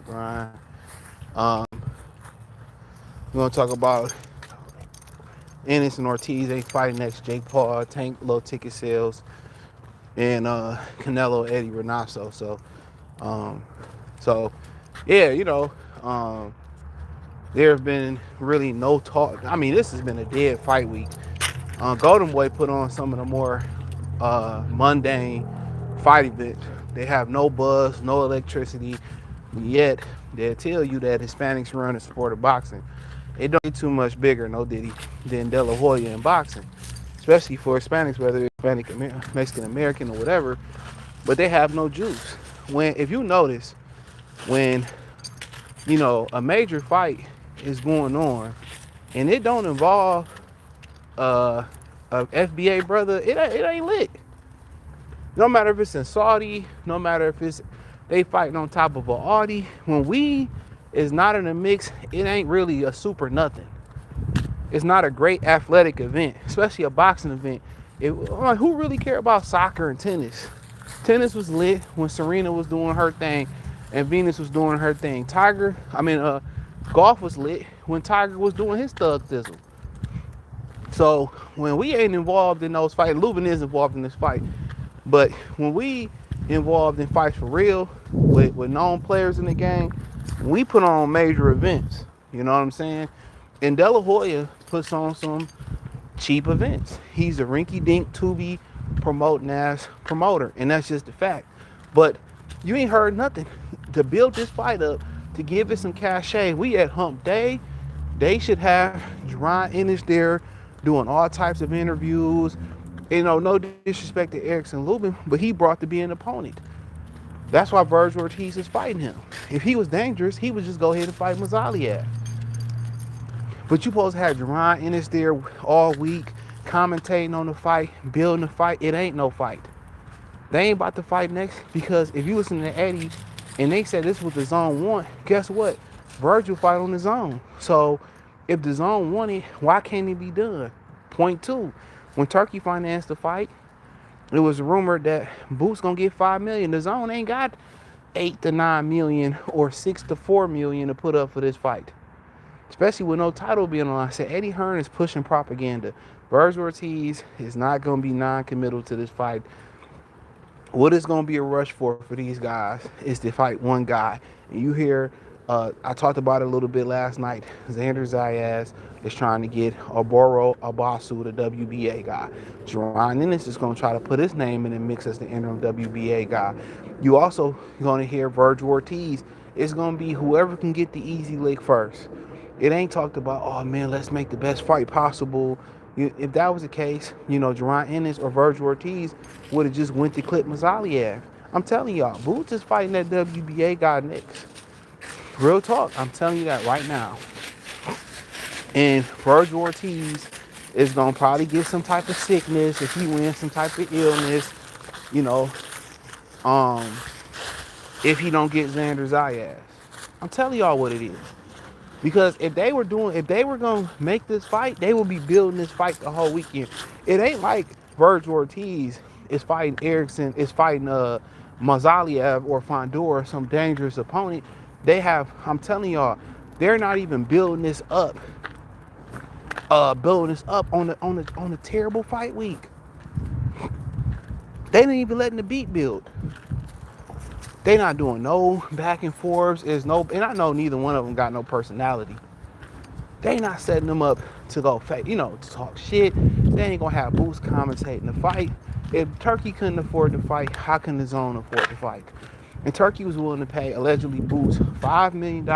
grind. Um, we're gonna talk about Ennis and Ortiz. They fighting next. Jake Paul, Tank, low ticket sales, and Canelo, Eddy, Reynoso. Um, so yeah, um, there have been really no talk. I mean, this has been a dead fight week. Golden Boy put on some of the more mundane fight events. They have no buzz, no electricity, yet they'll tell you that Hispanics run the sport of boxing. It don't get too much bigger, no Diddy, than De La Hoya in boxing, especially for Hispanics, whether it's Hispanic, Mexican American, or whatever. But they have no juice. If you notice, when a major fight is going on, and it don't involve a FBA brother, it ain't lit. No matter if it's in Saudi, no matter if it's they fighting on top of a Audi, when we is not in the mix, it ain't really a super nothing. It's not a great athletic event, especially a boxing event. Who really care about soccer and tennis? Tennis was lit when Serena was doing her thing and Venus was doing her thing. Golf was lit when Tiger was doing his thug thizzle. So when we ain't involved in those fights, Lubin is involved in this fight, but when we involved in fights for real with known players in the game, we put on major events. You know what I'm saying? And De La Hoya puts on some cheap events. He's a rinky-dink Tubi promoting ass promoter, and that's just the fact. But you ain't heard nothing to build this fight up, to give it some cachet. We at Hump Day. They should have Jaron Ennis there doing all types of interviews. No disrespect to Erickson Lubin, but he brought to be an opponent. That's why Vergil Ortiz is fighting him. If he was dangerous, he would just go ahead and fight Mazaliyev. But you supposed to have Jaron Ennis there all week, commentating on the fight, building the fight. It ain't no fight. They ain't about to fight next, because if you listen to Eddy and they said this was the zone one, guess what? Vergil fight on the zone. So if the zone won it, why can't it be done? Point two, when Turkey financed the fight, it was rumored that Boots gonna get $5 million. The zone ain't got $8 to $9 million or $6 to $4 million to put up for this fight, especially with no title being on the line. I said Eddie Hearn is pushing propaganda. Vergil Ortiz is not gonna be non-committal to this fight. What is going to be a rush for these guys is to fight one guy. And you hear, I talked about it a little bit last night. Xander Zayas is trying to get Oboro Abasu, the WBA guy. Jaron Ennis is going to try to put his name in the mix as the interim WBA guy. You also going to hear Vergil Ortiz. It's going to be whoever can get the easy lick first. It ain't talked about, oh man, let's make the best fight possible. If that was the case, Jaron Ennis or Vergil Ortiz would have just went to clip Mazaliyev. I'm telling y'all, Boots is fighting that WBA guy next. Real talk, I'm telling you that right now. And Vergil Ortiz is going to probably get some type of sickness if he wins, some type of illness, if he don't get Xander Zayas. I'm telling y'all what it is. Because if they were going to make this fight, they would be building this fight the whole weekend. It ain't like Vergil Ortiz is fighting Erickson, is fighting Mazaliyev or Fondor, some dangerous opponent. I'm telling y'all, they're not even building this up. On a terrible fight week. They ain't even letting the beat build. They not doing no back and forths. And I know neither one of them got no personality. They not setting them up to go fake, to talk shit. They ain't gonna have Boots commentating the fight. If Turkey couldn't afford to fight, how can the zone afford to fight? And Turkey was willing to pay allegedly Boots $5 million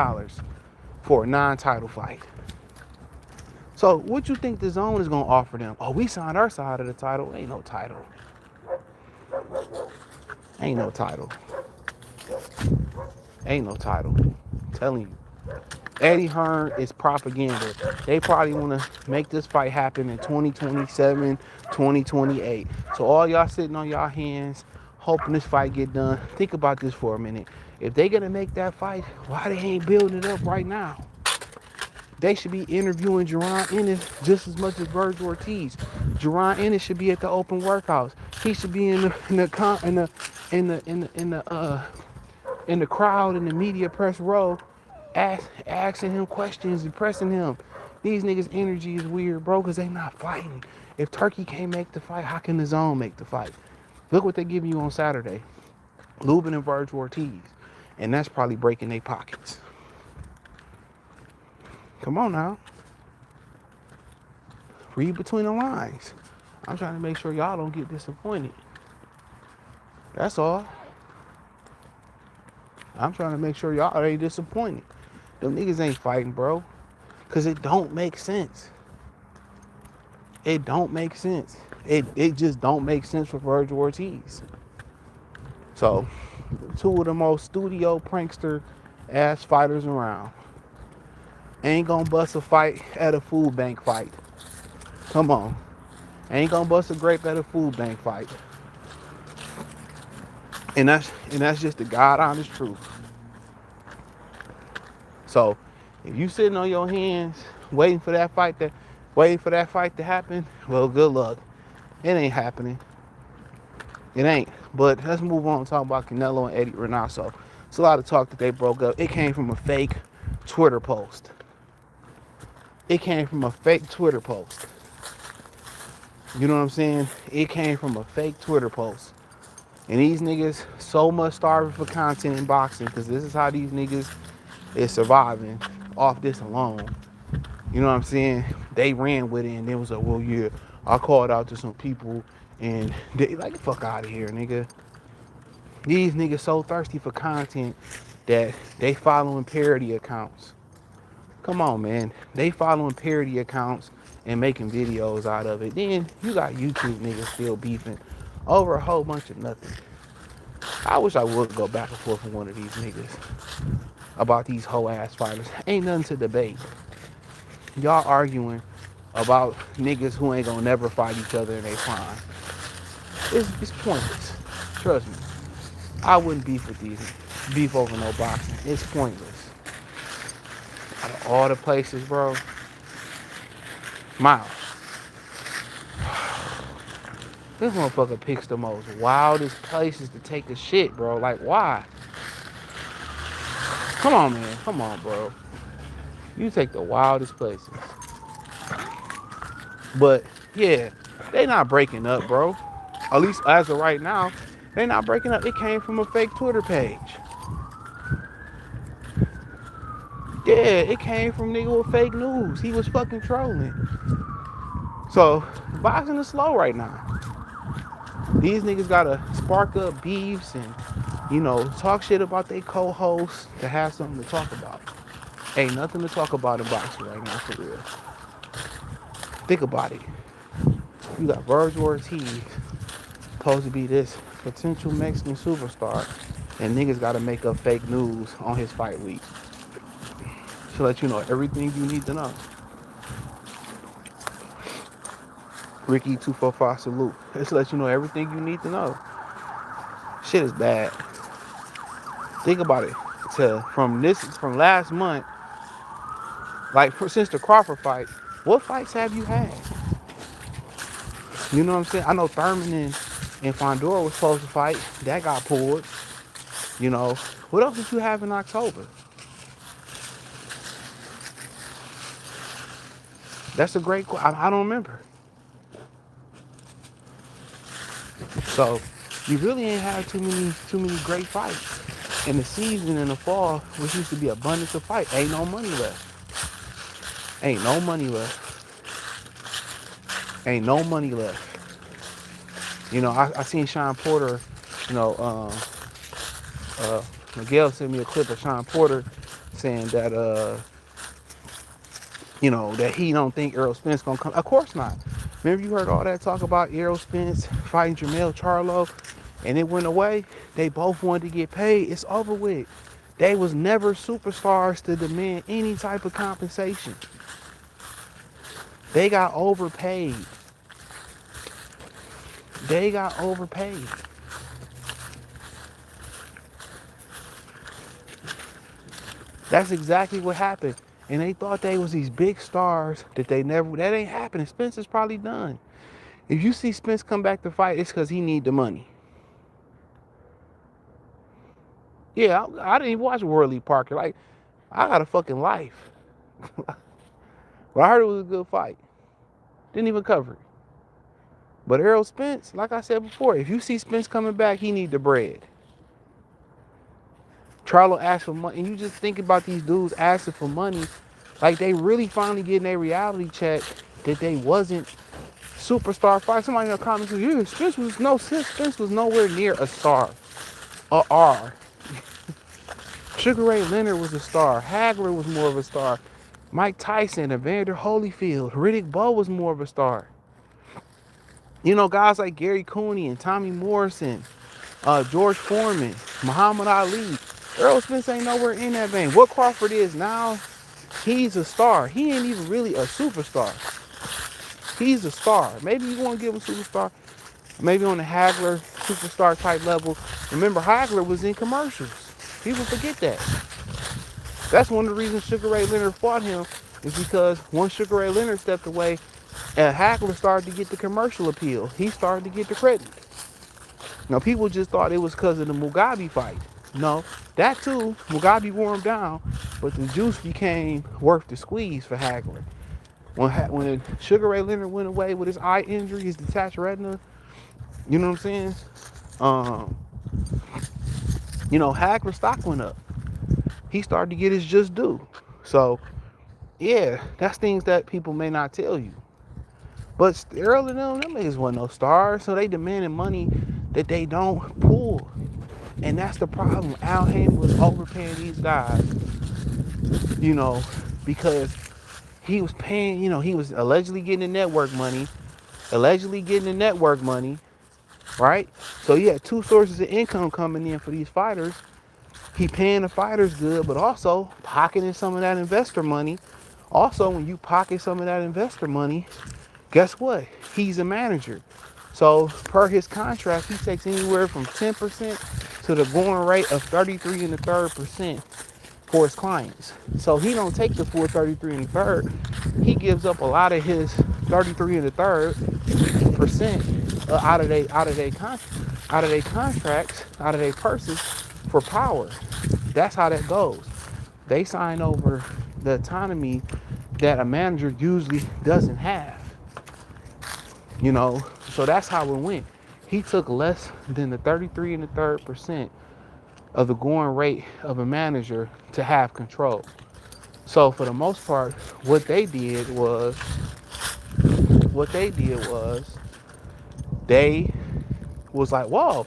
for a non-title fight. So what you think the zone is gonna offer them? Oh, we signed our side of the title. Ain't no title. Ain't no title. Ain't no title. I'm telling you. Eddie Hearn is propaganda. They probably want to make this fight happen in 2027, 2028. So all y'all sitting on y'all hands, hoping this fight get done, think about this for a minute. If they going to make that fight, why they ain't building it up right now? They should be interviewing Jaron Ennis just as much as Vergil Ortiz. Jaron Ennis should be at the open workouts. He should be in the in the crowd in the media press row asking him questions and pressing him. These niggas' energy is weird, bro, because they not fighting. If Turkey can't make the fight, how can the zone make the fight? Look what they give you on Saturday. Lubin and Vergil Ortiz. And that's probably breaking their pockets. Come on now. Read between the lines. I'm trying to make sure y'all don't get disappointed. That's all. I'm trying to make sure y'all ain't disappointed. Them niggas ain't fighting, bro. Because it don't make sense. It don't make sense. It just don't make sense for Vergil Ortiz. So, two of the most studio prankster ass fighters around. Ain't gonna bust a fight at a food bank fight. Come on. Ain't gonna bust a grape at a food bank fight. And that's just the God honest truth. So if you sitting on your hands waiting for that fight to happen, well, good luck. It ain't happening. It ain't. But let's move on and talk about Canelo and Eddy Reynoso. It's a lot of talk that they broke up. It came from a fake Twitter post. You know what I'm saying? It came from a fake Twitter post. And these niggas so much starving for content in boxing, because this is how these niggas is surviving off this alone. You know what I'm saying? They ran with it and then was like, well, yeah, I called out to some people and they like, the fuck out of here, nigga. These niggas so thirsty for content that they following parody accounts. Come on, man. They following parody accounts and making videos out of it. Then you got YouTube niggas still beefing over a whole bunch of nothing. I wish I would go back and forth with one of these niggas about these hoe ass fighters. Ain't nothing to debate. Y'all arguing about niggas who ain't gonna never fight each other in their prime. It's pointless. Trust me. I wouldn't beef over no boxing. It's pointless. Out of all the places, bro. Miles. This motherfucker picks the most wildest places to take a shit, bro. Like, why? Come on, man. Come on, bro. You take the wildest places. But, yeah, they not breaking up, bro. At least as of right now, they not breaking up. It came from a fake Twitter page. Yeah, it came from nigga with fake news. He was fucking trolling. So, boxing is slow right now. These niggas gotta spark up beefs and, you know, talk shit about their co-hosts to have something to talk about. Ain't nothing to talk about in boxing right now, for real. Think about it. You got Vergil Ortiz, supposed to be this potential Mexican superstar, and niggas gotta make up fake news on his fight week to let you know everything you need to know. Ricky 245 salute. Just to let you know everything you need to know. Shit is bad. Think about it. From last month, like since the Crawford fight, what fights have you had? You know what I'm saying? I know Thurman and Fondora was supposed to fight. That got pulled. You know, what else did you have in October? That's a great question. I don't remember. So you really ain't had too many great fights. In the season in the fall, which used to be abundance of fight, ain't no money left. Ain't no money left. You know, I seen Sean Porter, you know, Miguel sent me a clip of Sean Porter saying that, you know, that he don't think Errol Spence gonna come. Of course not. Remember you heard all that talk about Errol Spence fighting Jermell Charlo, and it went away? They both wanted to get paid. It's over with. They was never superstars to demand any type of compensation. They got overpaid. That's exactly what happened. And they thought they was these big stars that ain't happening. Spence is probably done. If you see Spence come back to fight, it's because he need the money. Yeah, I didn't even watch Worley Parker. Like, I got a fucking life. But I heard it was a good fight. Didn't even cover it. But Errol Spence, like I said before, if you see Spence coming back, he need the bread. Charlo asked for money, and you just think about these dudes asking for money, like they really finally getting a reality check that they wasn't superstar fight. Somebody in the comments said, yeah, Spence was nowhere near a star. A R. Sugar Ray Leonard was a star. Hagler was more of a star. Mike Tyson, Evander Holyfield, Riddick Bowe was more of a star. You know, guys like Gary Cooney and Tommy Morrison, George Foreman, Muhammad Ali. Errol Spence ain't nowhere in that vein. What Crawford is now, he's a star. He ain't even really a superstar. He's a star. Maybe you want to give him superstar. Maybe on the Hagler superstar type level. Remember, Hagler was in commercials. People forget that. That's one of the reasons Sugar Ray Leonard fought him, is because once Sugar Ray Leonard stepped away, Hagler started to get the commercial appeal. He started to get the credit. Now, people just thought it was because of the Mugabe fight. No, that too, Mugabe wore him down, but the juice became worth the squeeze for Hagler. When Sugar Ray Leonard went away with his eye injury, his detached retina, you know what I'm saying? Hagler's stock went up. He started to get his just due. So, yeah, that's things that people may not tell you. But early on, them niggas wasn't no stars, so they demanded money that they don't pull. And that's the problem. Al Haymon was overpaying these guys, because he was paying, he was allegedly getting the network money, right? So he had two sources of income coming in for these fighters. He paying the fighters good, but also pocketing some of that investor money. Also, when you pocket some of that investor money, guess what? He's a manager. So per his contract, he takes anywhere from 10% to the going rate of 33 and a third percent for his clients. So he don't take the full 33 and a third. He gives up a lot of his 33 and a third percent out of their contracts, out of their purses for power. That's how that goes. They sign over the autonomy that a manager usually doesn't have. So that's how it went. He took less than the 33 and a third percent of the going rate of a manager to have control. So for the most part, what they did was they was like, whoa,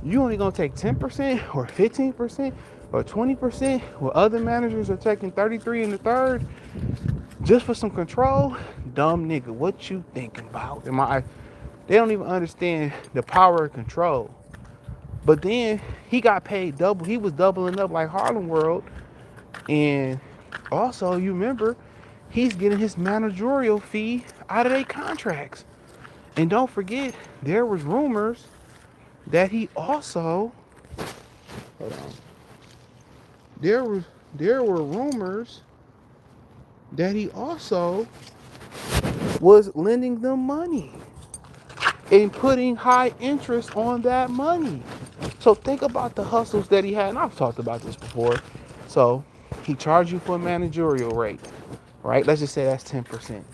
you only gonna take 10% or 15% or 20% where other managers are taking 33 and a third just for some control? Dumb nigga, what you thinking about? They don't even understand the power of control. But then he got paid double. He was doubling up like Harlem World. And also, you remember, he's getting his managerial fee out of their contracts. And don't forget, there was rumors that he also, hold on. There were rumors that he also was lending them money and putting high interest on that money. So think about the hustles that he had. And I've talked about this before. So he charged you for a managerial rate, right? Let's just say that's 10%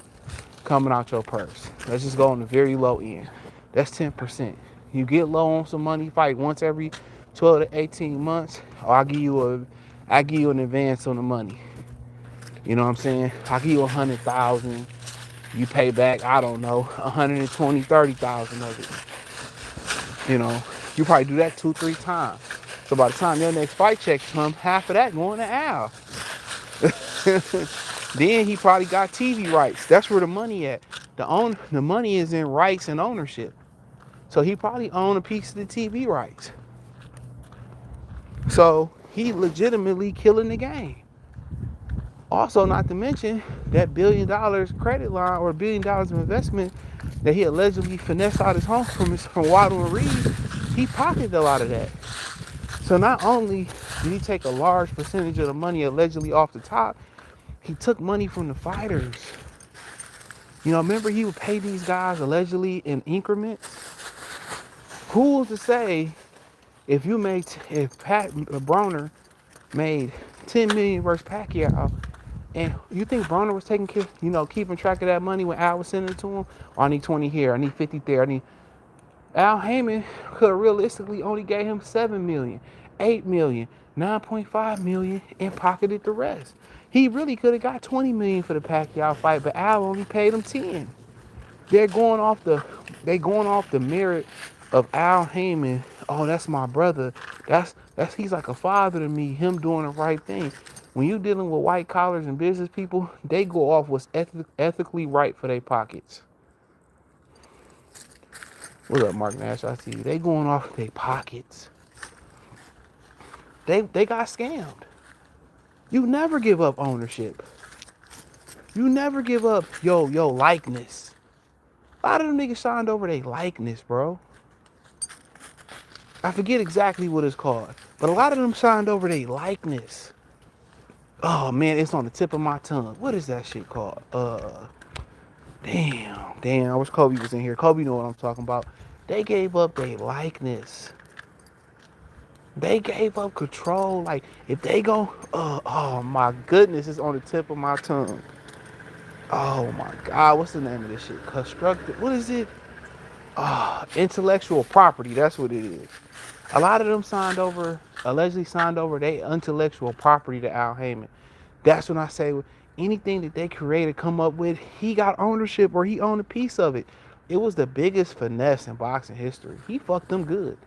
coming out your purse. Let's just go on the very low end. That's 10%. You get low on some money, fight once every 12 to 18 months. Or I give you an advance on the money. You know what I'm saying? I'll give you 100,000. You pay back, I don't know, 120, 30,000 of it. You probably do that 2-3 times. So by the time your next fight check comes, half of that going to Al. Then he probably got TV rights. That's where the money at. The money is in rights and ownership. So he probably owned a piece of the TV rights. So he legitimately killing the game. Also, not to mention that $1 billion credit line or $1 billion of investment that he allegedly finessed out his home from Waddle and Reed, he pocketed a lot of that. So not only did he take a large percentage of the money allegedly off the top, he took money from the fighters. Remember he would pay these guys allegedly in increments? Who was to say if Pat Broner made 10 million versus Pacquiao, and you think Broner was taking care, keeping track of that money when Al was sending it to him? Oh, I need 20 here, I need 50 there, Al Heyman could have realistically only gave him 7 million, 8 million, 9.5 million, and pocketed the rest. He really could have got 20 million for the Pacquiao fight, but Al only paid him 10. They're going off the merit of Al Heyman. Oh, that's my brother. He's like a father to me. Him doing the right thing. When you're dealing with white collars and business people, they go off what's ethically right for their pockets. What up, Mark Nash? I see you. They going off their pockets. They got scammed. You never give up ownership. You never give up yo likeness. A lot of them niggas signed over their likeness, bro. I forget exactly what it's called, but a lot of them signed over their likeness. Oh man, it's on the tip of my tongue. What is that shit called? Damn. I wish Kobe was in here. Kobe know what I'm talking about. They gave up their likeness. They gave up control. Like if they go, oh my goodness, it's on the tip of my tongue. Oh my God, what's the name of this shit? Constructed. What is it? Intellectual property. That's what it is. A lot of them allegedly signed over their intellectual property to Al Heyman. That's when I say anything that they created, come up with, he got ownership or he owned a piece of it. It was the biggest finesse in boxing history. He fucked them good.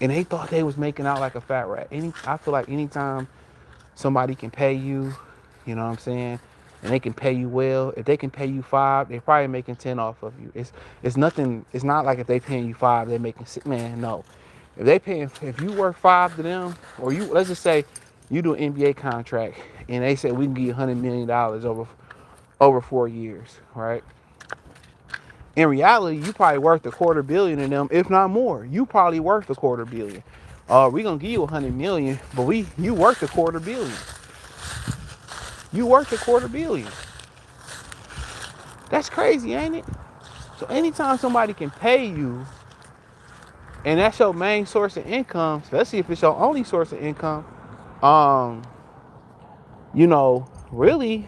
And they thought they was making out like a fat rat. I feel like anytime somebody can pay you, you know what I'm saying, and they can pay you well. If they can pay you 5, they're probably making 10 off of you. It's nothing. It's not like if they paying you 5, they're making 6. Man, no. If you work 5 to them, or let's just say you do an NBA contract, and they say we can give you $100 million over 4 years, right? In reality, you probably worth $250 million in them, if not more. You probably worth $250 million. We're gonna give you $100 million, but you worth $250 million. You worth $250 million. That's crazy, ain't it? So anytime somebody can pay you, and that's your main source of income, especially if it's your only source of income, really,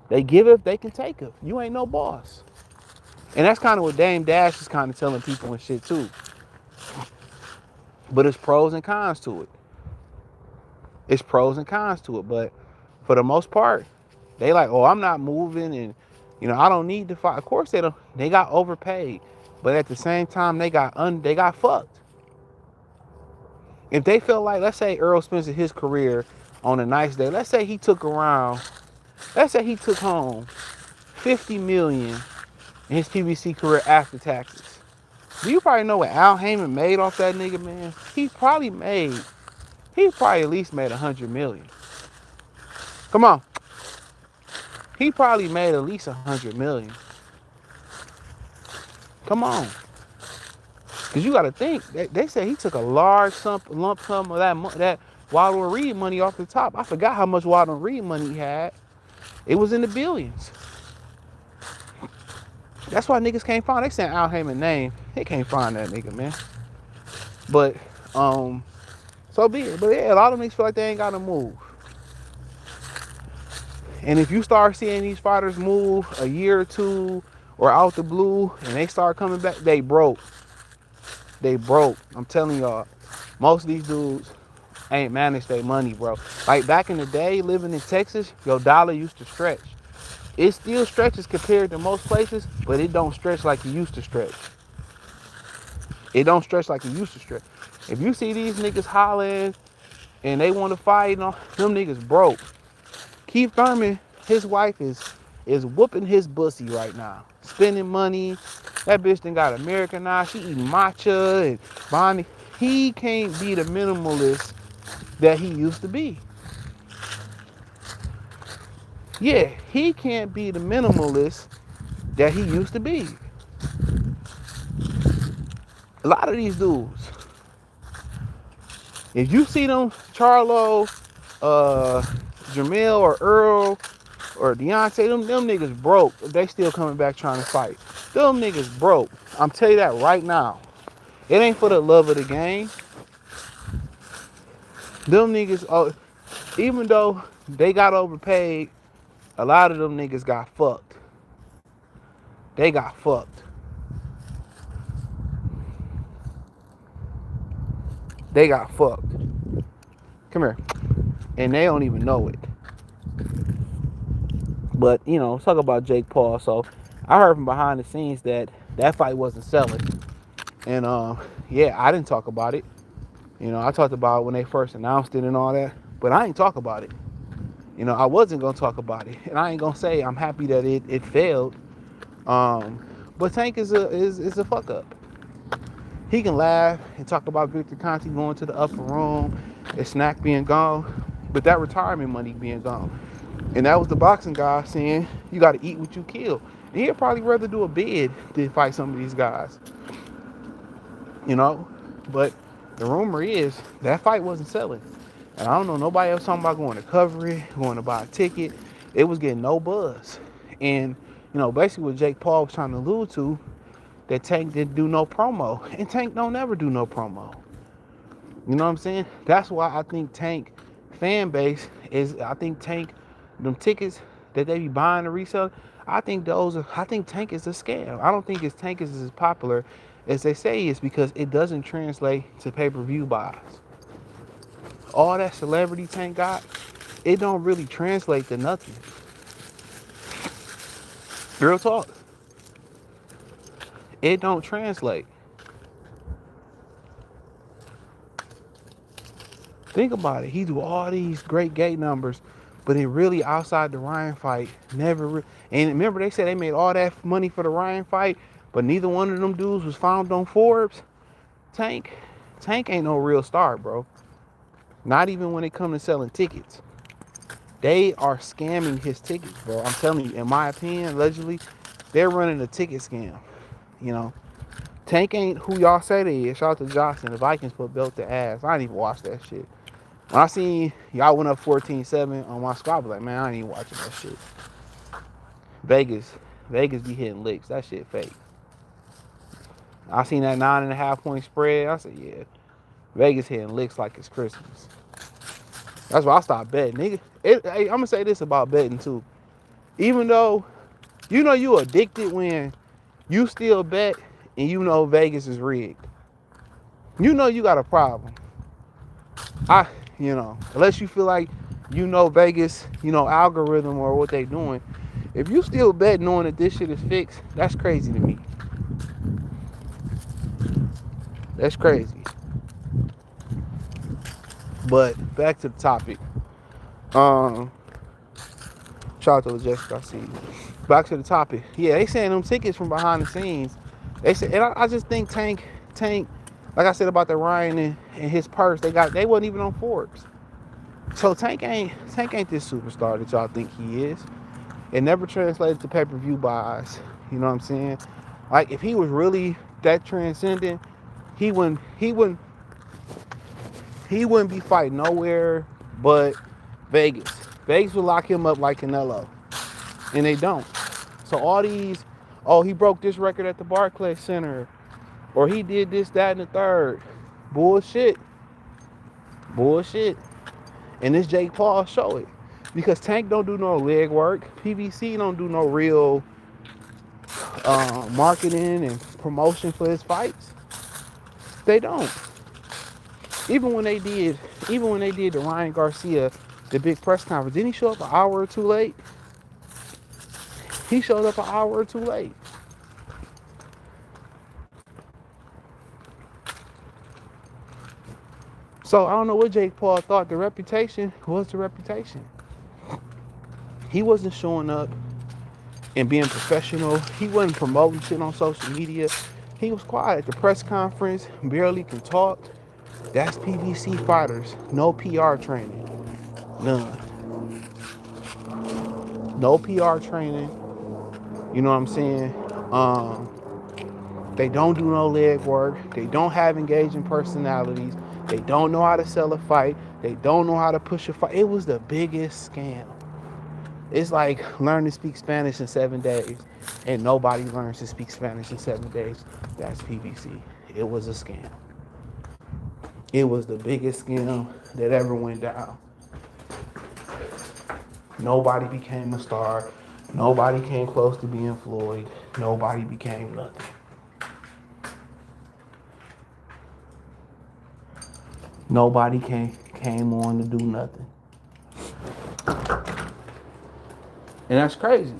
they give if they can take it. You ain't no boss. And that's kind of what Dame Dash is kind of telling people and shit too. But it's pros and cons to it. But for the most part, they like, oh, I'm not moving, and I don't need to fight. Of course they don't. They got overpaid, but at the same time, they got fucked. If they felt like, let's say Earl Spencer, his career on a nice day, let's say he took home $50 million in his PBC career after taxes. Do you probably know what Al Heyman made off that nigga, man? He probably at least made $100 million. Come on. He probably made at least $100 million. Come on. Because you got to think, they say he took a large lump sum of that Wild and Reed money off the top. I forgot how much Wild and Reed money he had. It was in the billions. That's why niggas can't find. They saying Al Heyman's name. They can't find that nigga, man. But, so be it. But yeah, a lot of niggas feel like they ain't got to move. And if you start seeing these fighters move a year or two or out the blue and they start coming back, they broke. I'm telling y'all, most of these dudes ain't managed their money, bro. Like back in the day, living in Texas, your dollar used to stretch. It still stretches compared to most places, but it don't stretch like it used to stretch. If you see these niggas hollering and they want to fight, them niggas broke. Keith Thurman, his wife is whooping his pussy right now. Spending money. That bitch done got Americanized. She eating matcha and Bonnie. He can't be the minimalist that he used to be. Yeah, he can't be the minimalist that he used to be. A lot of these dudes, if you see them, Charlo, Jamil or Earl or Deontay, them niggas broke. They still coming back trying to fight. Them niggas broke. I'm telling you that right now. It ain't for the love of the game. Them niggas, even though they got overpaid, a lot of them niggas got fucked. They got fucked. They got fucked. Come here. And they don't even know it. But, you know, let's talk about Jake Paul. So, I heard from behind the scenes that fight wasn't selling. And, yeah, I didn't talk about it. You know, I talked about it when they first announced it and all that. But I ain't talk about it. You know, I wasn't going to talk about it. And I ain't going to say I'm happy that it failed. But Tank is a fuck up. He can laugh and talk about Victor Conte going to the upper room, his snack being gone, but that retirement money being gone. And that was the boxing guy saying, you got to eat what you kill. And he'd probably rather do a bid than fight some of these guys. You know? But the rumor is that fight wasn't selling. And I don't know, nobody else talking about going to cover it, going to buy a ticket. It was getting no buzz. And, you know, basically what Jake Paul was trying to allude to, that Tank didn't do no promo. And Tank don't ever do no promo. You know what I'm saying? That's why I think Tank fan base is, I think Tank, them tickets that they be buying and reselling, I think Tank is a scam. I don't think Tank is as popular as they say it's because it doesn't translate to pay-per-view buys. All that celebrity Tank got, it don't really translate to nothing. Real talk. It don't translate. Think about it. He do all these great gate numbers, but it really outside the Ryan fight, never. And remember, they said they made all that money for the Ryan fight, but neither one of them dudes was found on Forbes. Tank ain't no real star, bro. Not even when it comes to selling tickets. They are scamming his tickets, bro. I'm telling you, in my opinion, allegedly, they're running a ticket scam. You know, Tank ain't who y'all say they is. Shout out to Johnson. The Vikings put belt to ass. I didn't even watch that shit. When I seen y'all went up 14-7 on my squad, I was like, man, I ain't even watching that shit. Vegas be hitting licks. That shit fake. I seen that 9.5 point spread. I said, yeah, Vegas hitting licks like it's Christmas. That's why I stopped betting, nigga. I'm gonna say this about betting too. Even though you know you addicted when you still bet and you know Vegas is rigged. You know you got a problem. Unless you feel like you know Vegas, algorithm or what they doing. If you still bet knowing that this shit is fixed, that's crazy to me. That's crazy. But back to the topic. Shout out to Jessica, I see you. Back to the topic. Yeah, they saying them tickets from behind the scenes. They said, and I just think Tank, like I said about the Ryan and his purse, they wasn't even on Forbes. So Tank ain't this superstar that y'all think he is. It never translated to pay-per-view buys. You know what I'm saying? Like if he was really that transcendent, he wouldn't be fighting nowhere but Vegas. Vegas would lock him up like Canelo. And they don't. So all these, he broke this record at the Barclays Center, or he did this, that, and the third. Bullshit. And this Jake Paul show it. Because Tank don't do no leg work. PBC don't do no real marketing and promotion for his fights. They don't. Even when they did the Ryan Garcia, the big press conference, didn't he show up an hour or two late? He showed up an hour or two late. So I don't know what Jake Paul thought. The reputation was the reputation. He wasn't showing up and being professional. He wasn't promoting shit on social media. He was quiet at the press conference, barely can talk. That's PBC fighters. No PR training. None. No PR training. You know what I'm saying? They don't do no leg work. They don't have engaging personalities. They don't know how to sell a fight. They don't know how to push a fight. It was the biggest scam. It's like learn to speak Spanish in 7 days, and nobody learns to speak Spanish in 7 days. That's PBC. It was a scam. It was the biggest scam that ever went down. Nobody became a star. Nobody came close to being Floyd. Nobody became nothing. Nobody came on to do nothing. And that's crazy.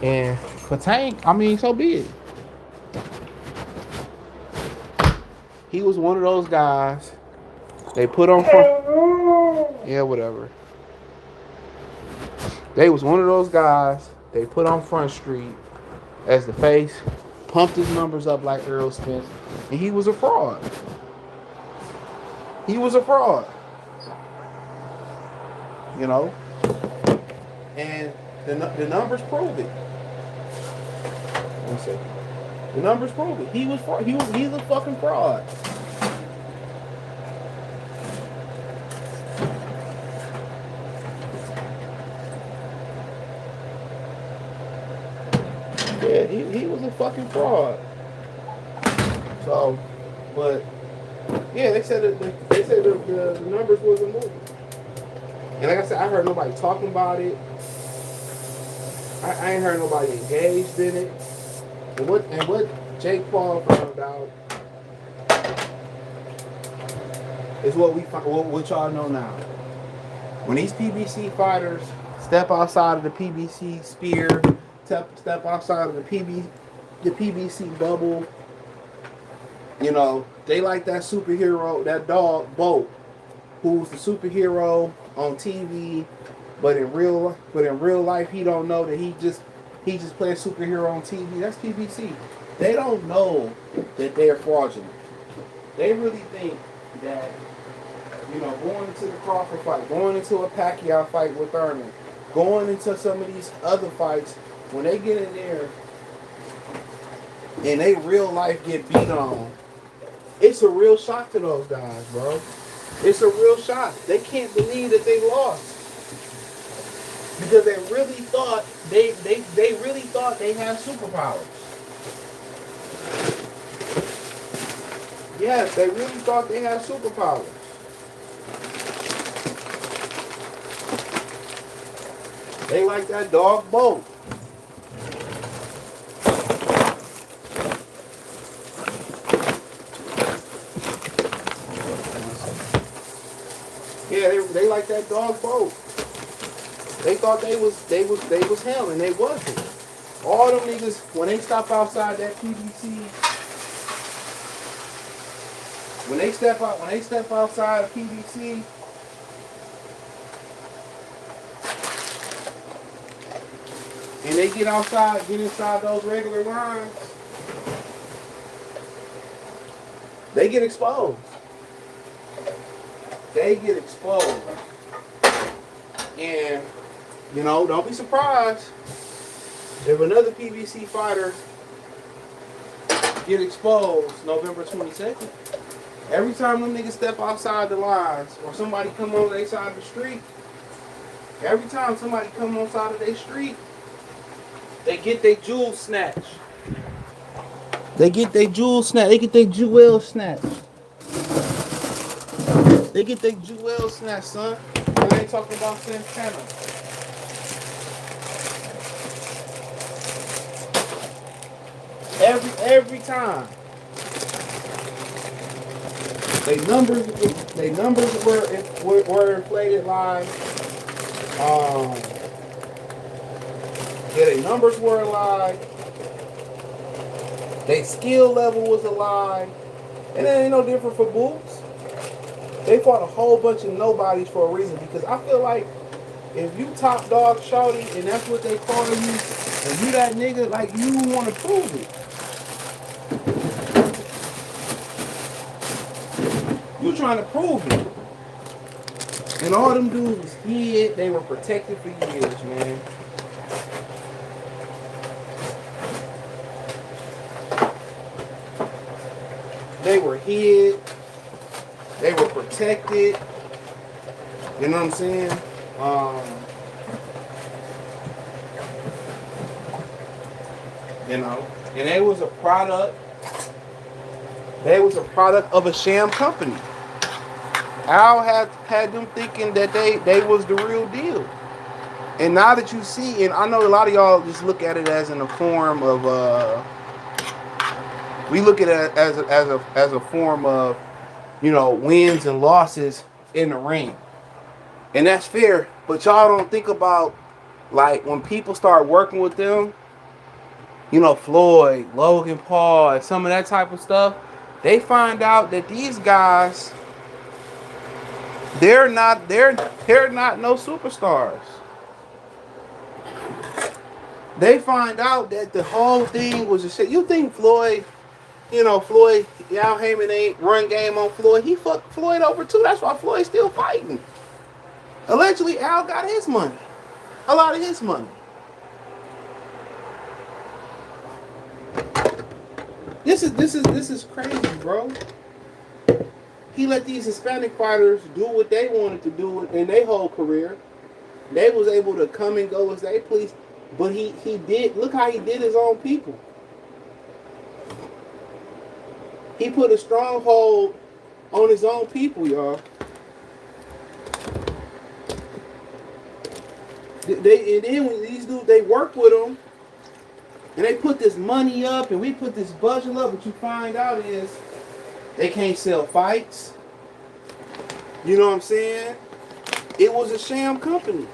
And for Tank, I mean, so be it. He was one of those guys they put on front. Yeah, whatever. They was one of those guys they put on Front Street as the face, pumped his numbers up like Earl Spence, and he was a fraud. He was a fraud. You know? And the numbers prove it. One second. The numbers prove it. He's a fucking fraud. Yeah, he was a fucking fraud. So, but yeah, they said the numbers wasn't moving. And like I said, I heard nobody talking about it. I ain't heard nobody engaged in it. And what Jake Paul found out is what y'all know now. When these PBC fighters step outside of the PBC sphere, step outside of the PBC bubble, you know, they like that superhero, that dog Bolt, who's the superhero on TV, but in real life he don't know that he just playing superhero on TV. That's PBC. They don't know that they're fraudulent. They really think that, you know, going into the Crawford fight, going into a Pacquiao fight with Thurman, going into some of these other fights, when they get in there and they real life get beat on, it's a real shock to those guys, bro. It's a real shock. They can't believe that they lost. Because they really thought they had superpowers. Yes, they really thought they had superpowers. They like that dog Bolt. Yeah, they like that dog Bolt. They thought they was him, and they wasn't. All them niggas, when they stop outside that PBC, when they step outside of PBC, and they get inside those regular lines, they get exposed. And, you know, don't be surprised if another PBC fighter get exposed November 22nd. Every time them niggas step outside the lines or somebody come on their side of the street, every time somebody come on side of their street, they get their jewels snatched. They get their jewels snatched. They get their jewels snatched. They get their jewels snatched, son. I ain't talking about Santana. Every time. They numbers were inflated live. Yeah, their numbers were alive. Their skill level was alive. And it ain't no different for Bulls. They fought a whole bunch of nobodies for a reason, because I feel like if you top dog shorty and that's what they call you, and you that nigga, like, you want to prove it. You trying to prove it. And all them dudes was hid. They were protected for years, man. They were hid. They were protected. You know what I'm saying? You know, and they was a product They was a product of a sham company. Al had them thinking that they was the real deal. And now that you see, and I know a lot of y'all just look at it as in a form of we look at it as a form of, you know, wins and losses in the ring. And that's fair, but y'all don't think about, like, when people start working with them, you know, Floyd, Logan Paul, and some of that type of stuff, they find out that these guys, they're not no superstars. They find out that the whole thing was a shit. You think Floyd, you know, Floyd, Al Heyman ain't run game on Floyd. He fucked Floyd over too. That's why Floyd's still fighting. Allegedly, Al got his money. A lot of his money. This is crazy, bro. He let these Hispanic fighters do what they wanted to do in their whole career. They was able to come and go as they please. But he did, look how he did his own people. He put a stronghold on his own people, y'all. And then when these dudes, they work with him, and they put this money up, and we put this budget up, what you find out is they can't sell fights. You know what I'm saying? It was a sham company.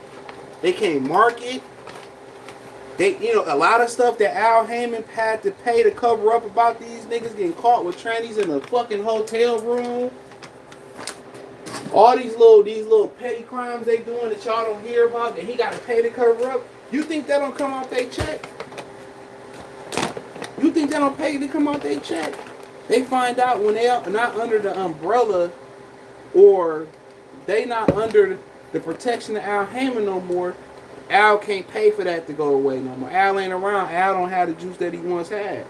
They can't market. They, you know, a lot of stuff that Al Heyman had to pay to cover up about these niggas getting caught with trannies in a fucking hotel room. All these little petty crimes they doing that y'all don't hear about that he got to pay to cover up. You think that don't come out they check? You think that don't pay to come out they check? They find out when they are not under the umbrella, or they not under the protection of Al Heyman no more. Al can't pay for that to go away no more. Al ain't around. Al don't have the juice that he once had.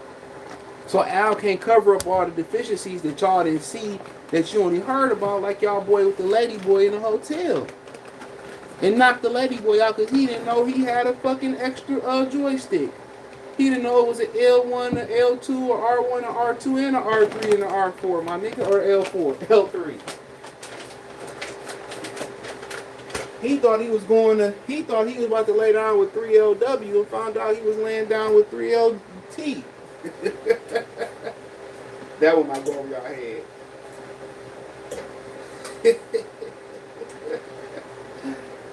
So Al can't cover up all the deficiencies that y'all didn't see, that you only heard about, like y'all boy with the lady boy in the hotel. And knocked the lady boy out because he didn't know he had a fucking extra joystick. He didn't know it was an L1, an L2, or R1, an R2, and an R3, and an R4, my nigga, or L4, L3. He thought he was about to lay down with 3LW and found out he was laying down with 3LT. That was my go over y'all head.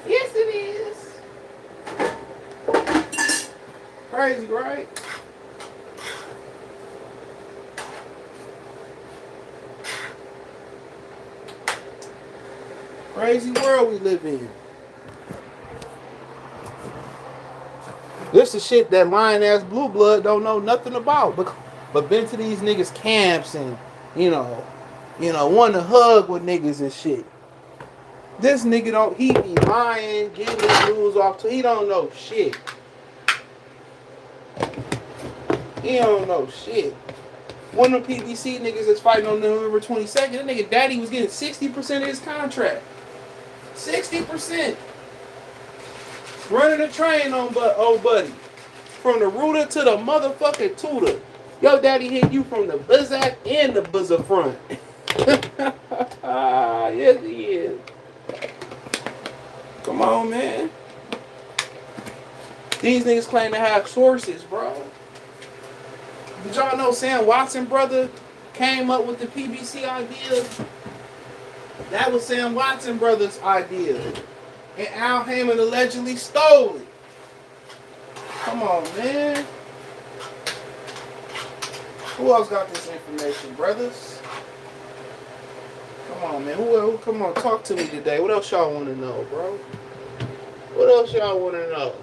Yes, it is. Crazy, right? Crazy world we live in. This is shit that lying ass blue blood don't know nothing about, but been to these niggas camps and you know, want to hug with niggas and shit. This nigga don't, he be lying, getting his news off to, he don't know shit. He don't know shit. One of them PBC niggas that's fighting on November 22nd, that nigga daddy was getting 60% of his contract. 60%. Running a train on old buddy. From the rooter to the motherfucking tutor. Yo daddy hit you from the bizac and the buzzer front. Yes he is. Come on, man. These niggas claim to have sources, bro. Did y'all know Sam Watson brother came up with the PBC idea? That was Sam Watson brother's idea. And Al Heyman allegedly stole it. Come on, man. Who else got this information, brothers? Come on, man. Who come on, talk to me today. What else y'all want to know, bro? What else y'all want to know?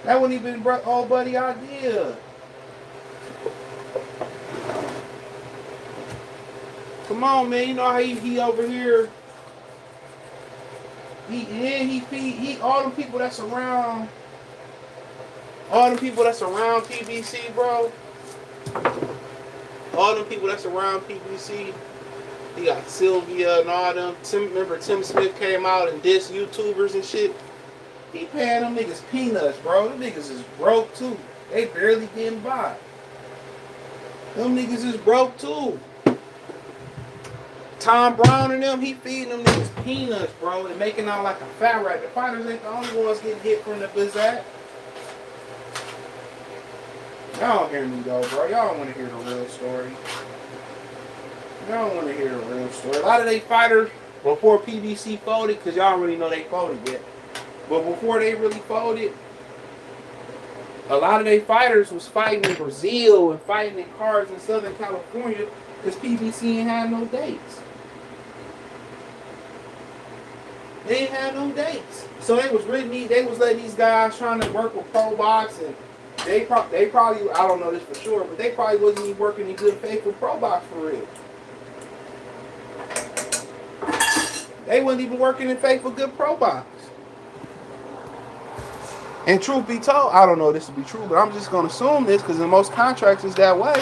That wouldn't even been old buddy idea. Come on, man. You know how he over here. He all them people that's around. All them people that's around PBC, bro. All them people that's around PBC. He got Sylvia and all them. Remember Tim Smith came out and dissed YouTubers and shit. He paying them niggas peanuts, bro. Them niggas is broke too. They barely getting by. Them niggas is broke too. Tom Brown and them, he feeding them niggas peanuts, bro, and making out like a fat rat. The fighters ain't the only ones getting hit from the bizzat. Y'all don't hear me though, bro. Y'all don't want to hear the real story. Y'all don't want to hear the real story. A lot of they fighters, before PBC folded, because y'all don't really know they folded yet, but before they really folded, a lot of they fighters was fighting in Brazil and fighting in cards in Southern California because PBC ain't had no dates. They ain't had no dates. So they was letting these guys trying to work with Pro Box, and they probably, I don't know this for sure, but they probably wasn't even working in good faith with Pro Box for real. They wasn't even working in faith with good Pro Box. And truth be told, I don't know this to be true, but I'm just going to assume this because in most contracts is that way.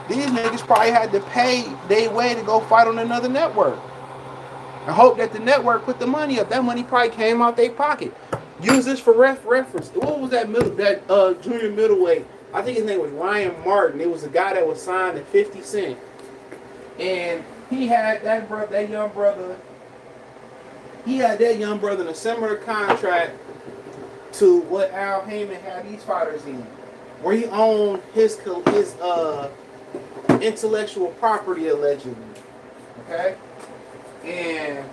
These niggas probably had to pay their way to go fight on another network. I hope that the network put the money up. That money probably came out their pocket. Use this for reference. What was that junior middleweight? I think his name was Ryan Martin. It was a guy that was signed at 50 Cent. And he had that young brother in a similar contract to what Al Heyman had these fighters in, where he owned his intellectual property allegedly, okay? And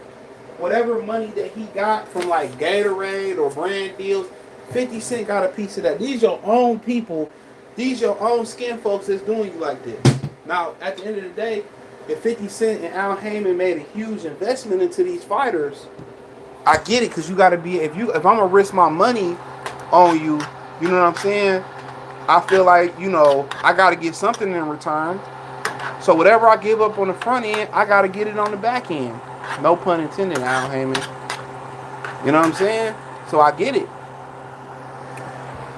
whatever money that he got from like Gatorade or brand deals, 50 Cent got a piece of that. These your own people, these your own skin folks that's doing you like this. Now, at the end of the day, if 50 Cent and Al Heyman made a huge investment into these fighters, I get it, because you gotta be, if I'm gonna risk my money on you, you know what I'm saying? I feel like, I gotta get something in return. So whatever I give up on the front end, I gotta get it on the back end. No pun intended, Al Heyman. You know what I'm saying? So I get it.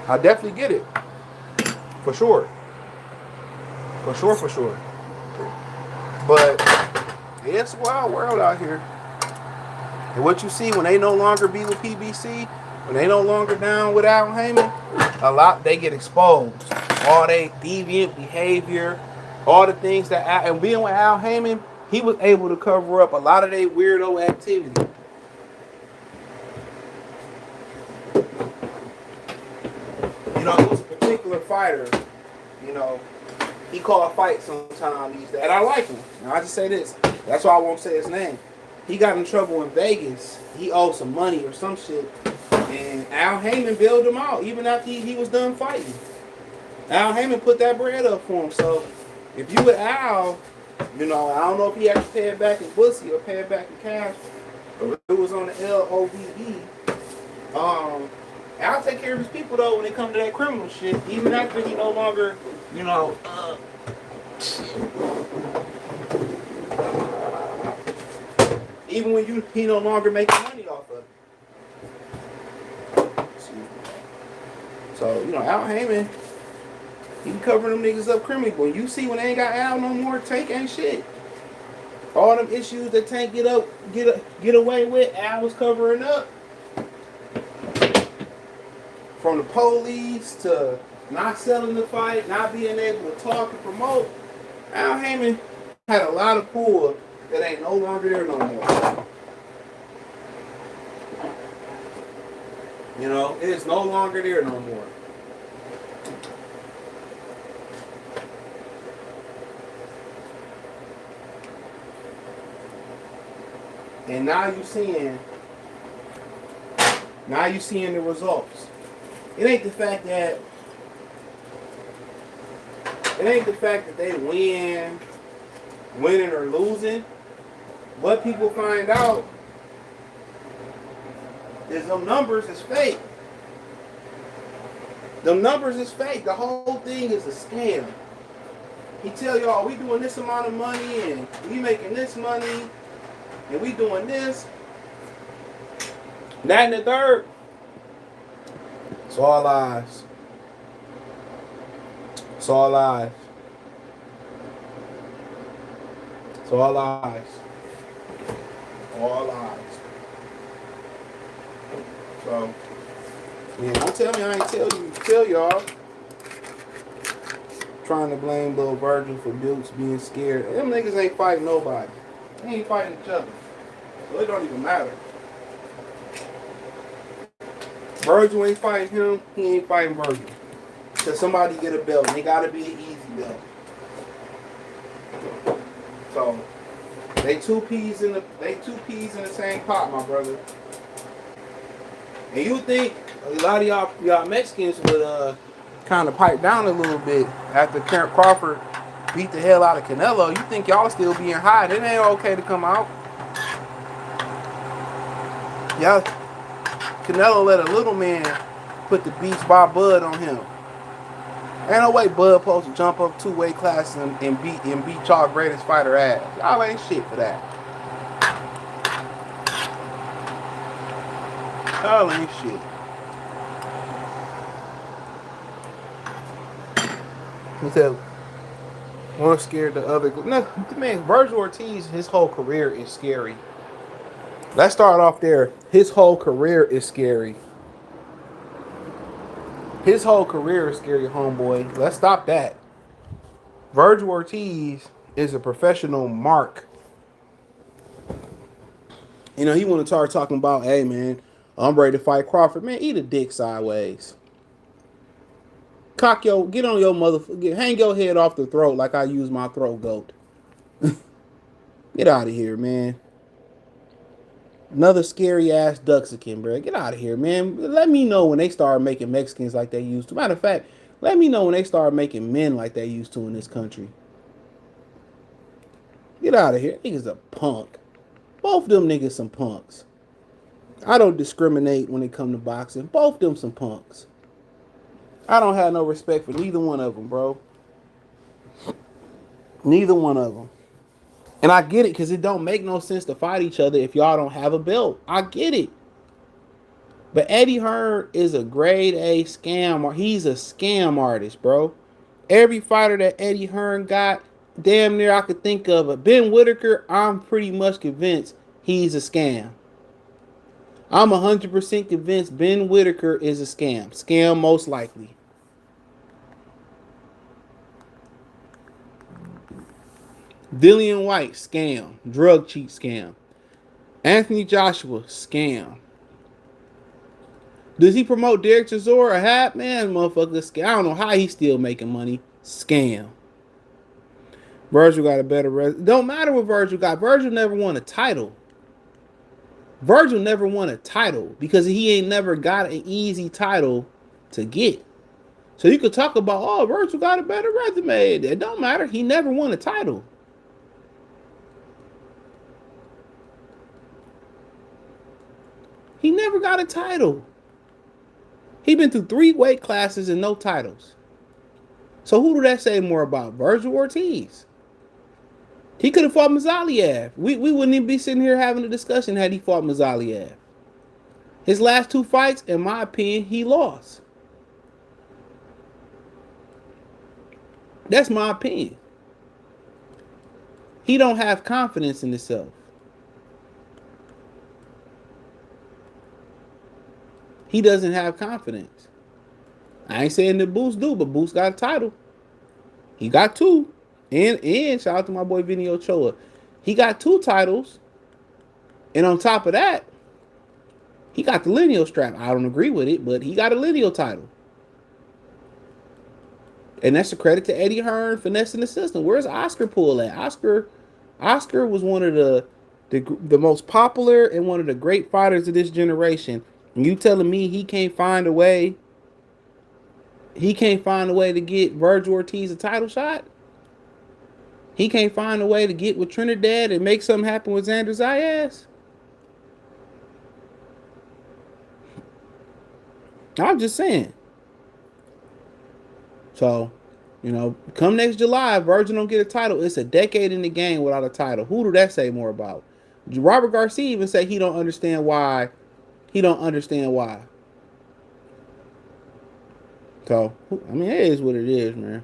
I definitely get it. For sure. For sure. But it's a wild world out here. And what you see when they no longer be with PBC, when they no longer down with Al Heyman, a lot, they get exposed. All they deviant behavior, all the things that, and being with Al Heyman, he was able to cover up a lot of their weirdo activity. It was a particular fighter, he called fights sometimes these days, and I like him. Now, I just say this, that's why I won't say his name. He got in trouble in Vegas. He owed some money or some shit. And Al Heyman bailed him out even after he was done fighting. Al Heyman put that bread up for him. So if you with Al, I don't know if he had to pay it back in pussy or pay it back in cash, or it was on the LOVE. Al take care of his people though when it comes to that criminal shit. Even after he no longer, even when he no longer making money off of it. So, Al Heyman, he covering them niggas up criminally. When you see when they ain't got Al no more, Tank ain't shit. All them issues that Tank get away with, Al was covering up. From the police to not selling the fight, not being able to talk and promote, Al Heyman had a lot of pull that ain't no longer there no more. It is no longer there no more. And now you seeing the results. It ain't the fact that they winning or losing. What people find out is them numbers is fake. Them numbers is fake. The whole thing is a scam. He tell y'all, we doing this amount of money and we making this money and we doing this, that and the third. It's all lies. It's all lies. It's all lies. All lies. So, yeah, don't tell me I ain't tell y'all. trying to blame little Vergil for Dukes being scared. Them niggas ain't fighting nobody. They ain't fighting each other. So it don't even matter. Vergil ain't fighting him. He ain't fighting Vergil. Cause somebody get a belt. And they gotta be an easy belt. So they two peas in the same pot, my brother. And you think a lot of y'all Mexicans would kind of pipe down a little bit after Crawford beat the hell out of Canelo. You think y'all still being high? It ain't okay to come out. Y'all, Canelo let a little man put the Beats by Bud on him. Ain't no way Bud supposed to jump up 2 weight classes and beat y'all greatest fighter ass. Y'all ain't shit for that. Y'all ain't shit. He said, one scared the other. No, man, Vergil Ortiz, his whole career is scary. Let's start off there. His whole career is scary. His whole career is scary, homeboy. Let's stop that. Vergil Ortiz is a professional mark. You know, he want to start talking about, hey, man, I'm ready to fight Crawford. Man, eat a dick sideways. Get on your motherfucker, hang your head off the throat like I use my throat goat. Get out of here, man. Another scary ass Duxican, bro. Get out of here, man. Let me know when they start making Mexicans like they used to. Matter of fact, let me know when they start making men like they used to in this country. Get out of here. Niggas a punk. Both them niggas some punks. I don't discriminate when it come to boxing. Both them some punks. I don't have no respect for neither one of them, bro. Neither one of them. And I get it, because it don't make no sense to fight each other if y'all don't have a belt. I get it. But Eddy Hearn is a grade A scam. He's a scam artist, bro. Every fighter that Eddy Hearn got, damn near I could think of it. Ben Whitaker, I'm pretty much convinced he's a scam. I'm 100% convinced Ben Whitaker is a scam. Scam most likely. Dillian White, scam. Drug cheat scam. Anthony Joshua, scam. Does he promote Derek Chisora? A hat man, motherfucker, scam. I don't know how he's still making money. Scam. Vergil got a better don't matter what Vergil got. Vergil never won a title. Vergil never won a title because he ain't never got an easy title to get. So you could talk about, oh, Vergil got a better resume. It don't matter. He never won a title. He never got a title. He been through 3 weight classes and no titles. So who do that say more about? Vergil Ortiz. He could have fought Mazaliev. We wouldn't even be sitting here having a discussion had he fought Mazaliev. His last 2 fights, in my opinion, he lost. That's my opinion. He don't have confidence in himself. He doesn't have confidence. I ain't saying that Boost do, but Boost got a title. He got 2. And shout out to my boy Vinny Ochoa. He got 2 titles. And on top of that, he got the lineal strap. I don't agree with it, but he got a lineal title. And that's a credit to Eddy Hearn finessing the system. Where's Oscar Poole at? Oscar was one of the most popular and one of the great fighters of this generation. And you telling me he can't find a way? He can't find a way to get Vergil Ortiz a title shot? He can't find a way to get with Trinidad and make something happen with Xander Zayas? I'm just saying. So, you know, come next July, Vergil don't get a title. It's a decade in the game without a title. Who do that say more about? Robert Garcia even said he don't understand why. He don't understand why. So, I mean, it is what it is, man.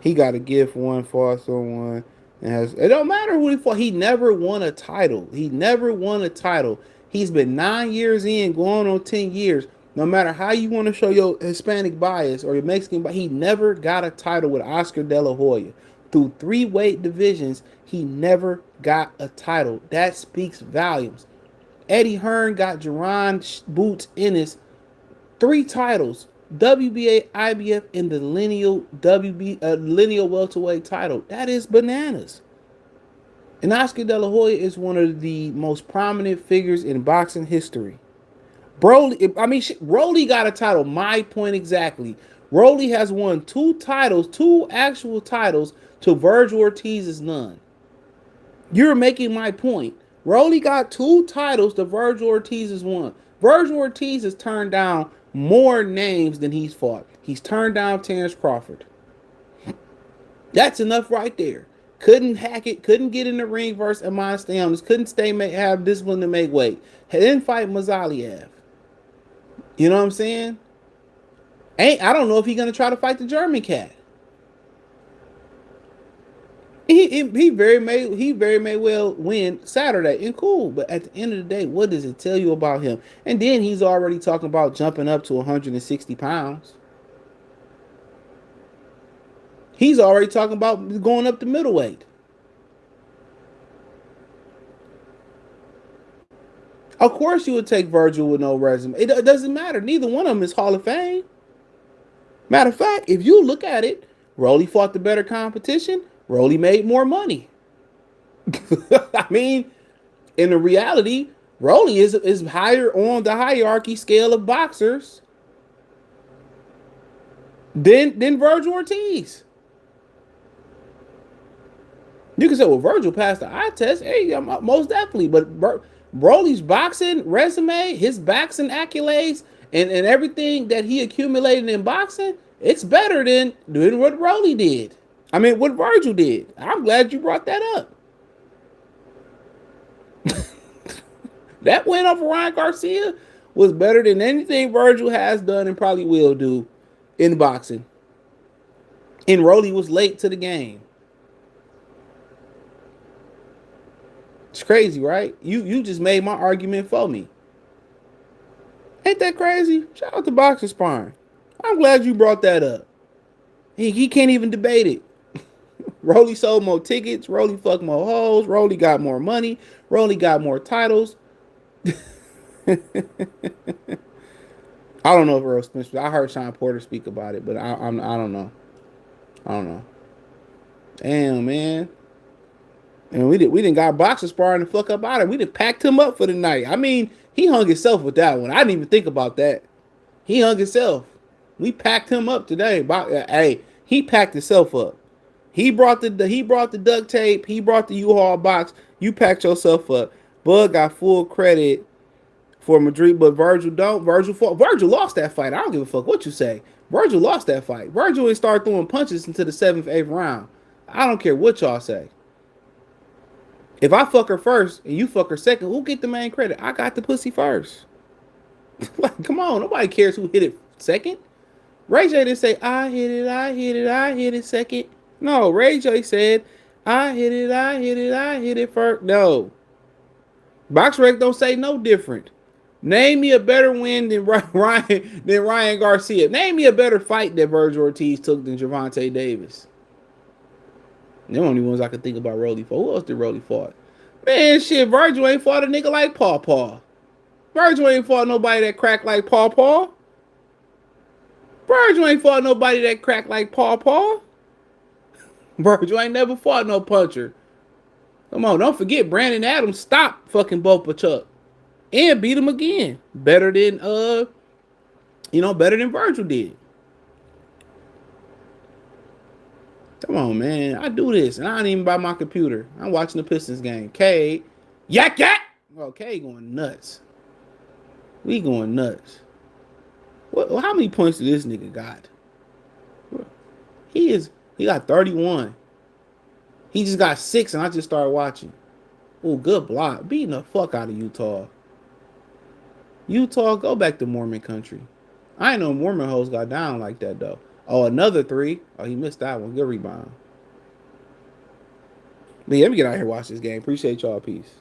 He got a gift one, fought someone. It don't matter who he fought. He never won a title. He never won a title. He's been 9 years in, going on 10 years. No matter how you want to show your Hispanic bias or your Mexican bias, he never got a title with Oscar De La Hoya. Through 3 weight divisions, he never got a title. That speaks volumes. Eddie Hearn got Jaron Boots Ennis 3 titles. WBA, IBF, and the lineal welterweight title. That is bananas. And Oscar De La Hoya is one of the most prominent figures in boxing history. Rolly got a title. My point exactly. Rolly has won 2 titles, 2 actual titles, to Vergil Ortiz's none. You're making my point. Rolly got 2 titles to Vergil Ortiz's one. Vergil Ortiz has turned down more names than he's fought. He's turned down Terrence Crawford. That's enough right there. Couldn't hack it. Couldn't get in the ring versus Amon Stoyanovich. Couldn't have discipline to make weight. Didn't fight Mazaliev. You know what I'm saying? I don't know if he's gonna try to fight the German cat. He very may well win Saturday and cool, but at the end of the day, what does it tell you about him? And then he's already talking about jumping up to 160 pounds. He's already talking about going up to middleweight. Of course, you would take Vergil with no resume. It doesn't matter. Neither one of them is Hall of Fame. Matter of fact, if you look at it, Rolly fought the better competition. Rolly made more money. I mean, in the reality, Rolly is higher on the hierarchy scale of boxers than Vergil Ortiz. You can say, well, Vergil passed the eye test. Hey, most definitely. But Rolly's boxing resume, his boxing accolades, and everything that he accumulated in boxing, it's better than what Rolly did. I mean, what Vergil did. I'm glad you brought that up. That win over Ryan Garcia was better than anything Vergil has done and probably will do in boxing. And Rolly was late to the game. It's crazy, right? You just made my argument for me. Ain't that crazy? Shout out to Boxer Sparring. I'm glad you brought that up. He can't even debate it. Rolly sold more tickets. Rolly fucked more hoes. Rolly got more money. Rolly got more titles. I don't know if Earl Spence. I heard Sean Porter speak about it, but I don't know. I don't know. Damn, man. And we didn't got Boxer Sparring the fuck up out of it. We done packed him up for the night. I mean, he hung himself with that one. I didn't even think about that. He hung himself. We packed him up today. Hey, he packed himself up. He brought the duct tape. He brought the U-Haul box. You packed yourself up. Bud got full credit for Madrid, but Vergil don't. Vergil lost that fight. I don't give a fuck what you say. Vergil lost that fight. Vergil ain't start throwing punches into the 7th, 8th round. I don't care what y'all say. If I fuck her first and you fuck her second, who get the main credit? I got the pussy first. Like, come on, nobody cares who hit it second. Ray J didn't say, I hit it second. No, Ray J said, I hit it first. No. BoxRec don't say no different. Name me a better win than Ryan Garcia. Name me a better fight that Vergil Ortiz took than Gervonta Davis. The only ones I can think about Rolly for. Who else did Rolly fight? Man, shit, Vergil ain't fought a nigga like Paw Paw. Vergil ain't fought nobody that crack like Paw Paw. Vergil ain't fought nobody that crack like Paw Paw. Vergil ain't never fought no puncher. Come on, don't forget Brandon Adams stopped fucking Bo Chuck and beat him again. Better than Vergil did. Come on, man. I do this, and I don't even buy my computer. I'm watching the Pistons game. K, yak. Well, K going nuts. We going nuts. How many points did this nigga got? He got 31. He just got 6, and I just started watching. Oh, good block. Beating the fuck out of Utah. Utah, go back to Mormon country. I ain't know Mormon hoes got down like that, though. Oh, another 3. Oh, he missed that one. Good rebound. But yeah, let me get out here and watch this game. Appreciate y'all. Peace.